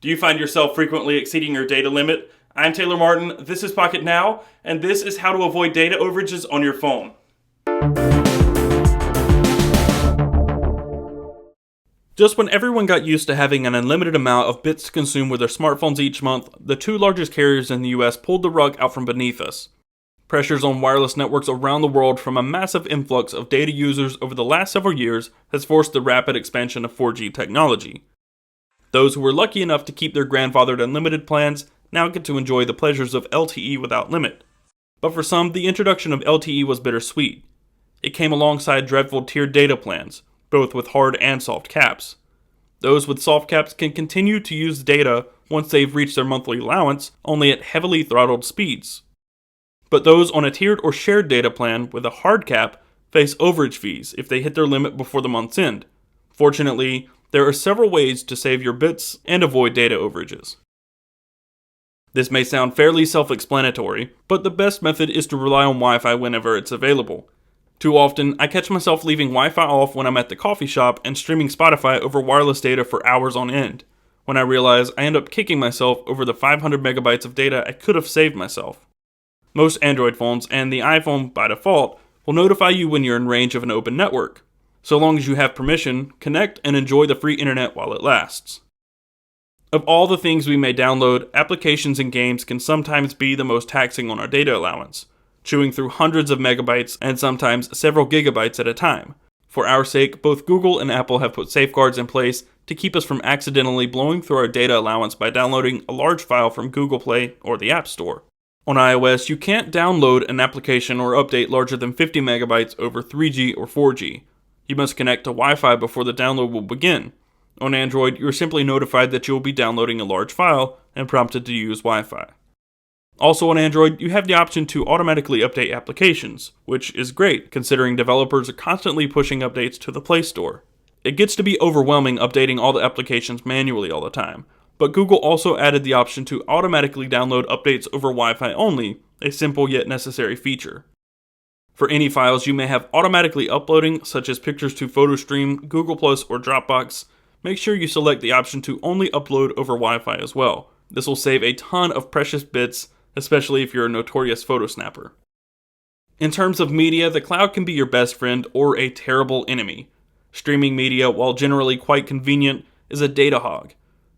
Do you find yourself frequently exceeding your data limit? I'm Taylor Martin, this is Pocketnow, and this is how to avoid data overages on your phone. Just when everyone got used to having an unlimited amount of bits to consume with their smartphones each month, the two largest carriers in the US pulled the rug out from beneath us. Pressures on wireless networks around the world from a massive influx of data users over the last several years has forced the rapid expansion of 4G technology. Those who were lucky enough to keep their grandfathered unlimited plans now get to enjoy the pleasures of LTE without limit. But for some, the introduction of LTE was bittersweet. It came alongside dreadful tiered data plans, both with hard and soft caps. Those with soft caps can continue to use data once they've reached their monthly allowance, only at heavily throttled speeds. But those on a tiered or shared data plan with a hard cap face overage fees if they hit their limit before the month's end. Fortunately, there are several ways to save your bits and avoid data overages. This may sound fairly self-explanatory, but the best method is to rely on Wi-Fi whenever it's available. Too often, I catch myself leaving Wi-Fi off when I'm at the coffee shop and streaming Spotify over wireless data for hours on end. When I realize, I end up kicking myself over the 500 megabytes of data I could have saved myself. Most Android phones and the iPhone by default will notify you when you're in range of an open network. So long as you have permission, connect and enjoy the free internet while it lasts. Of all the things we may download, applications and games can sometimes be the most taxing on our data allowance, chewing through hundreds of megabytes and sometimes several gigabytes at a time. For our sake, both Google and Apple have put safeguards in place to keep us from accidentally blowing through our data allowance by downloading a large file from Google Play or the App Store. On iOS, you can't download an application or update larger than 50 megabytes over 3G or 4G. You must connect to Wi-Fi before the download will begin. On Android, you're simply notified that you will be downloading a large file and prompted to use Wi-Fi. Also on Android, you have the option to automatically update applications, which is great considering developers are constantly pushing updates to the Play Store. It gets to be overwhelming updating all the applications manually all the time, but Google also added the option to automatically download updates over Wi-Fi only, a simple yet necessary feature. For any files you may have automatically uploading, such as pictures to PhotoStream, Google+, or Dropbox, make sure you select the option to only upload over Wi-Fi as well. This will save a ton of precious bits, especially if you're a notorious photo snapper. In terms of media, the cloud can be your best friend or a terrible enemy. Streaming media, while generally quite convenient, is a data hog.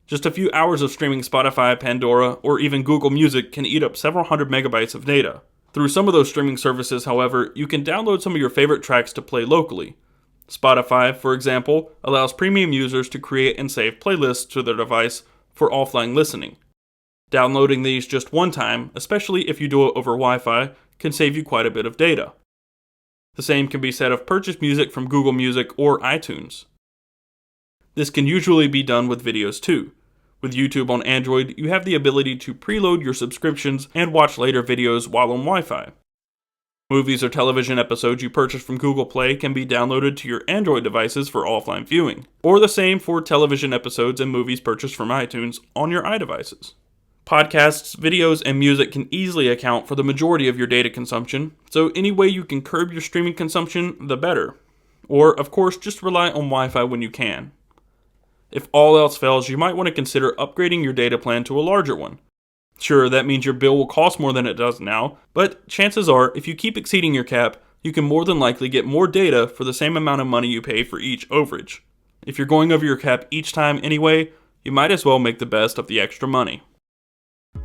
Just a few hours of streaming Spotify, Pandora, or even Google Music can eat up several hundred megabytes of data. Through some of those streaming services, however, you can download some of your favorite tracks to play locally. Spotify, for example, allows premium users to create and save playlists to their device for offline listening. Downloading these just one time, especially if you do it over Wi-Fi, can save you quite a bit of data. The same can be said of purchased music from Google Music or iTunes. This can usually be done with videos too. With YouTube on Android, you have the ability to preload your subscriptions and watch later videos while on Wi-Fi. Movies or television episodes you purchase from Google Play can be downloaded to your Android devices for offline viewing, or the same for television episodes and movies purchased from iTunes on your iDevices. Podcasts, videos, and music can easily account for the majority of your data consumption, so any way you can curb your streaming consumption, the better. Or, of course, just rely on Wi-Fi when you can. If all else fails, you might want to consider upgrading your data plan to a larger one. Sure, that means your bill will cost more than it does now, but chances are, if you keep exceeding your cap, you can more than likely get more data for the same amount of money you pay for each overage. If you're going over your cap each time anyway, you might as well make the best of the extra money.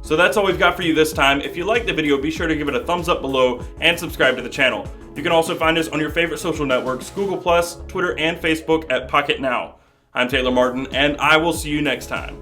So that's all we've got for you this time. If you liked the video, be sure to give it a thumbs up below and subscribe to the channel. You can also find us on your favorite social networks, Google+, Twitter, and Facebook at Pocketnow. I'm Taylor Martin, and I will see you next time.